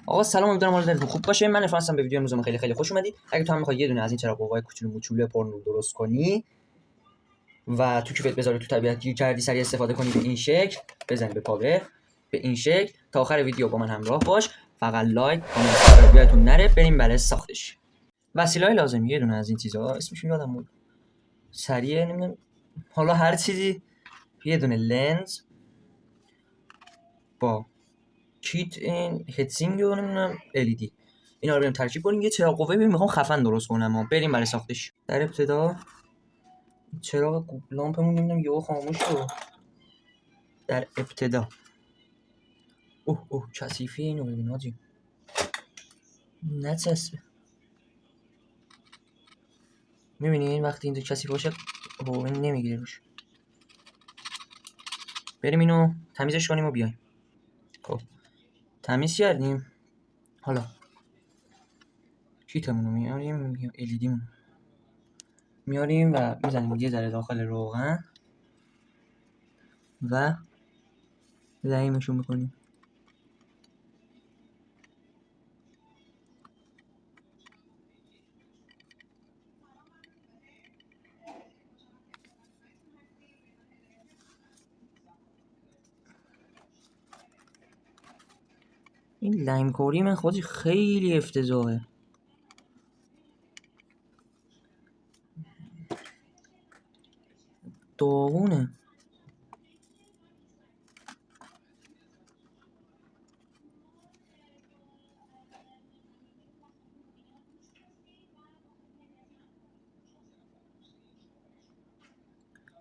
آقا سلام، امیدوارم حالتون خوب باشه. من افرانسم. به ویدیو امروز خیلی خیلی خوش اومدید. اگه تو هم می‌خوای یه دونه از این چراغ قوای کوچولو موچولو پرنور درست کنی و تو کیفت بذاری، تو طبیعت گیر کردی، سریع استفاده کنی، به این شکل بزنی به پاور، به این شکل. تا آخر ویدیو با من همراه باش. فقط لایک، کامنت، سابسکرایب یادتون نره. بریم برای ساختش. وسیله‌های لازم یه دونه از این چیزا، اسمش یادم بود. سریع نمیدونم، حالا هر چیزی. یه دونه لنز با کیت این هدسینگ و نمیدونم LED، اینا رو بریم ترکیب کنیم. یه چراغ قوه میخوام خفن درست کنم. بریم برای ساختش. در ابتدا چراغ لامپمون نمیدونم یهو خاموش شد. در ابتدا اوه کثیفی اینو ببین حاجی، نچسبه. میبینین وقتی اینجا کثیف باشه این نمیگیره روش. بریم اینو تمیزش کنیم و بیایم. خب تمیز کردیم. حالا کیتمون رو میاریم، LED مون میاریم و میزنیم یه ذره داخل روغن و لایمشون میکنیم. این لایم کوری من خودی خیلی افتضاحه. داغونه.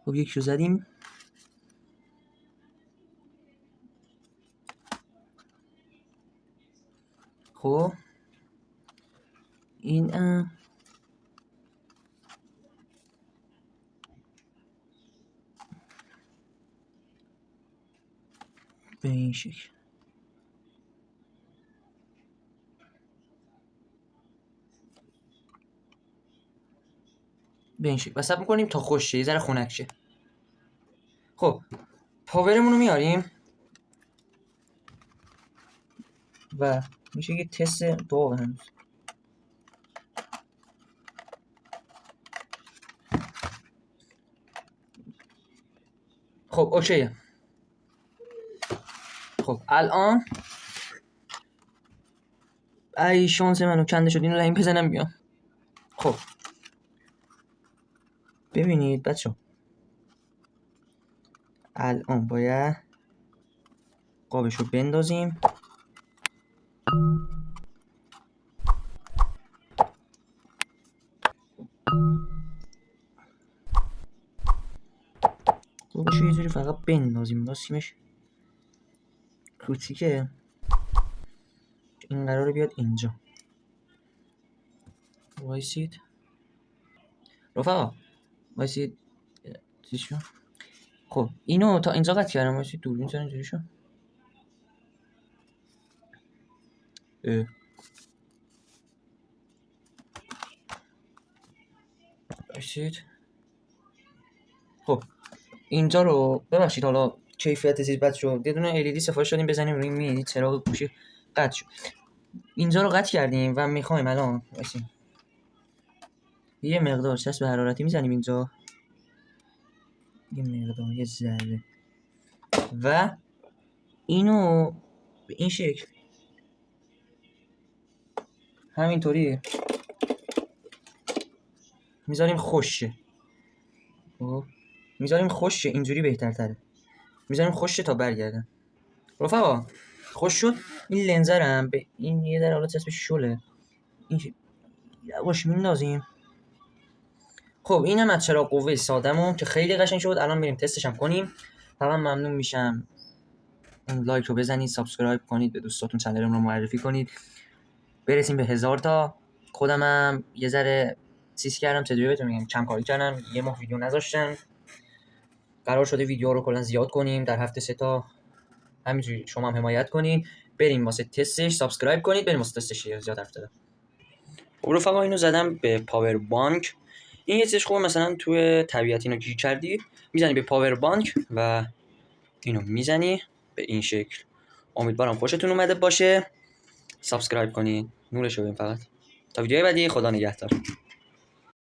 خب یکشو زدیم. خب این به این شکل. به این شکل وسط میکنیم تا خوش شه، یه ذره خنک شه. خب پاورمون رو میاریم و میشه یه تست داغ هنوز. خب اوکیه. خب الان ای شانس منو کنده شد. اینو لایم بزنم بیام. خب ببینید بچه، الان باید قابشو بندازیم. قابشو یه جوری فقط بندازیم. داستیمش کوچیکه، این قراره بیاد اینجا. وایسید رفقا، وایسید. چی شد؟ خب اینو تا اینجا قطع کردم. وایسید دوربین چرا اینجوری شد؟ وایسید. خب اینجا رو ببخشید، حالا کیفیت چیز بد شد. یه دونه LED سفارش دادیم بزنیم روی میز، چراغ گوشی قطع شد. اینجا رو قطع کردیم و میخوایم الان یه مقدار چسب حرارتی میزنیم اینجا، یه مقدار، یه ذره، و اینو به این شکل همینطوری میذاریم خوشه. خب میذاریم خوشه، اینجوری بهتر تره. میذاریم خوشه تا برگردن. رفقا خوش شد. این لنزرم به این یه ذره حالا چسب شله، این یواش میندازیم. خب اینم از چراغ قوه سادمون که خیلی قشنگ شد. الان میریم تستش هم کنیم. واقعا ممنون میشم این لایک رو بزنید، سابسکرایب کنید، به دوستاتون چنلم رو معرفی کنید. برسیم به 1000 تا. خودمم یه ذره سیس کردم، چطوری بهتون میگم، کم کاری کردم. یه ماه ویدیو نذاشتم. قرار شده ویدیو رو کلا زیاد کنیم، در هفته 3 تا. همینجوری شما هم حمایت کنید. بریم واسه تستش. سابسکرایب کنید، بریم واسه تستش. زیاد حرف زدم. خب رفقا اینو زدم به پاور بانک. این یه چیزش خوبه، مثلا توی طبیعت اینو گیر کردی میزنی به پاور بانک و اینو میزنی به این شکل. امیدوارم خوشتون اومده باشه. سابسکرایب کنین، نورش رو ببین فقط. تا ویدیوی بعدی، خدا نگهدار.